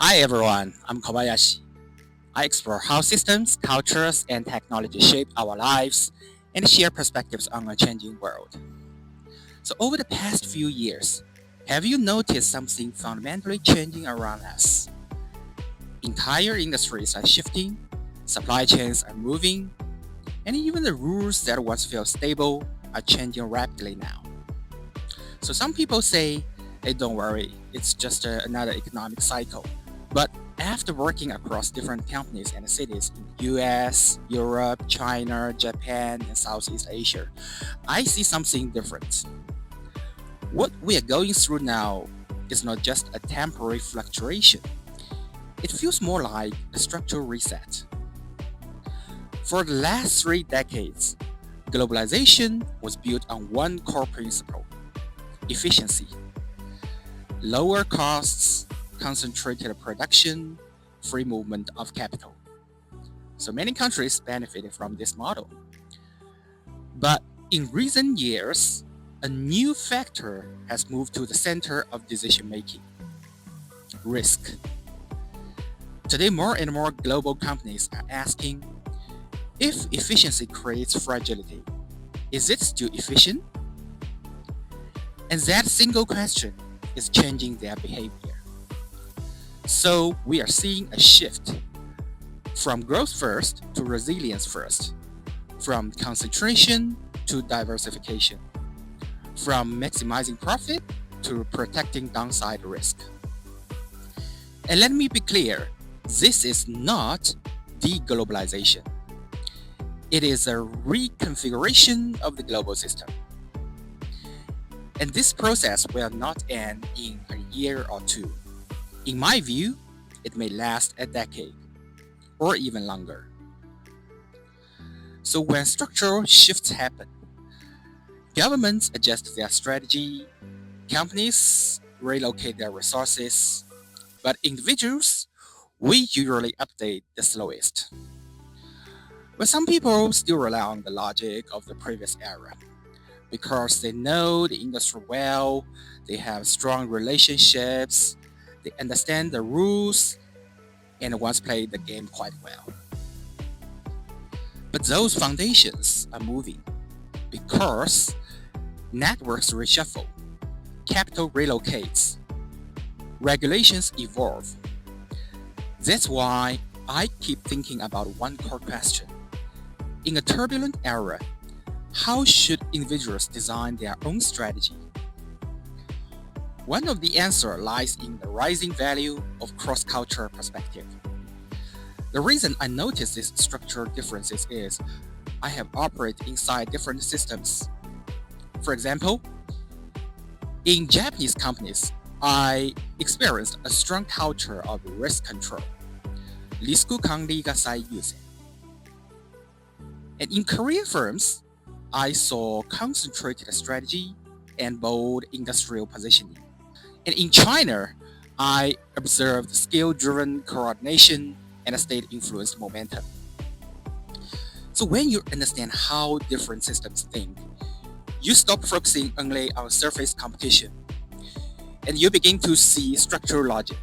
Hi everyone, I'm Kobayashi. I explore how systems, cultures, and technology shape our lives and share perspectives on a changing world. So, over the past few years, have you noticed something fundamentally changing around us? Entire industries are shifting, supply chains are moving, and even the rules that once felt stable are changing rapidly now. So, some people say, hey, don't worry, it's just another economic cycle. But after working across different companies and cities in the US, Europe, China, Japan, and Southeast Asia, I see something different. What we are going through now is not just a temporary fluctuation, it feels more like a structural reset. For the last 3 decades, globalization was built on one core principle: efficiency. Lower costs, concentrated production, free movement of capital. So many countries benefited from this model. But in recent years, a new factor has moved to the center of decision making: risk. Today, more and more global companies are asking, if efficiency creates fragility, is it still efficient? And that single question is changing their behavior. So we are seeing a shift from growth first to resilience first, from concentration to diversification, from maximizing profit to protecting downside risk. And let me be clear, this is not deglobalization. It is a reconfiguration of the global system. And this process will not end in a year or two. In my view, it may last a decade or even longer. So when structural shifts happen, governments adjust their strategy, companies relocate their resources, but individuals, we usually update the slowest. But some people still rely on the logic of the previous era because they know the industry well, they have strong relationships, they understand the rules, and once played the game quite well. But those foundations are moving because networks reshuffle, capital relocates, regulations evolve. That's why I keep thinking about one core question. In a turbulent era, how should individuals design their own strategy? One of the answers lies in the rising value of cross-cultural perspective. The reason I notice these structural differences is I have operated inside different systems. For example, in Japanese companies, I experienced a strong culture of risk control. Risku管理が最優先. And in Korean firms, I saw concentrated strategy and bold industrial positioning. And in China, I observed skill-driven coordination and a state-influenced momentum. So when you understand how different systems think, you stop focusing only on surface competition, and you begin to see structural logic.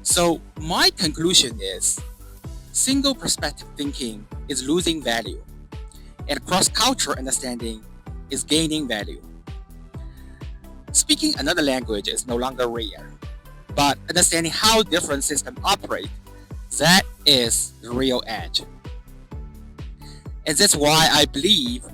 So my conclusion is, single perspective thinking is losing value, and cross-cultural understanding is gaining value. Speaking another language is no longer rare, but understanding how different systems operate, that is the real edge. And that's why I believe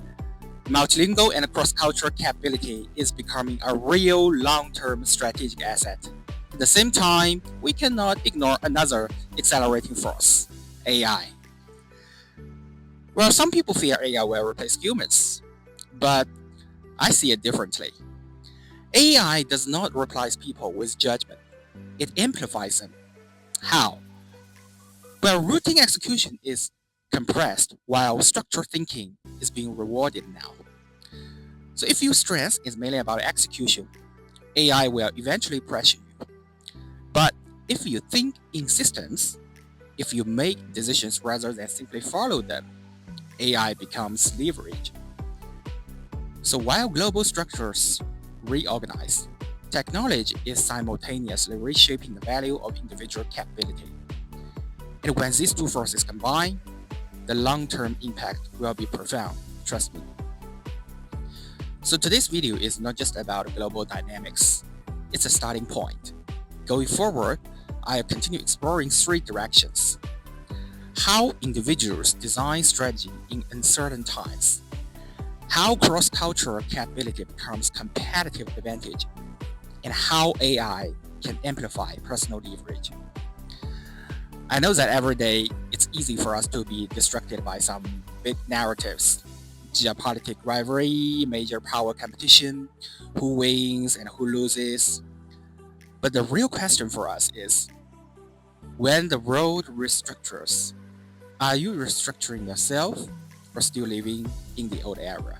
multilingual and cross-cultural capability is becoming a real long-term strategic asset. At the same time, we cannot ignore another accelerating force: AI. Well, some people fear AI will replace humans, but I see it differently. AI does not replace people with judgment, it amplifies them. How? Well, routine execution is compressed while structured thinking is being rewarded now. So if your strength is mainly about execution, AI will eventually pressure you. But if you think in systems, if you make decisions rather than simply follow them, AI becomes leverage. So while global structures reorganize, technology is simultaneously reshaping the value of individual capability. And when these two forces combine, the long-term impact will be profound, trust me. So today's video is not just about global dynamics, it's a starting point. Going forward, I'll continue exploring three directions. How individuals design strategy in uncertain times. How cross-cultural capability becomes competitive advantage. And how AI can amplify personal leverage. I know that every day it's easy for us to be distracted by some big narratives, geopolitical rivalry, major power competition, who wins and who loses. But the real question for us is, when the world restructures, are you restructuring yourself or still living in the old era?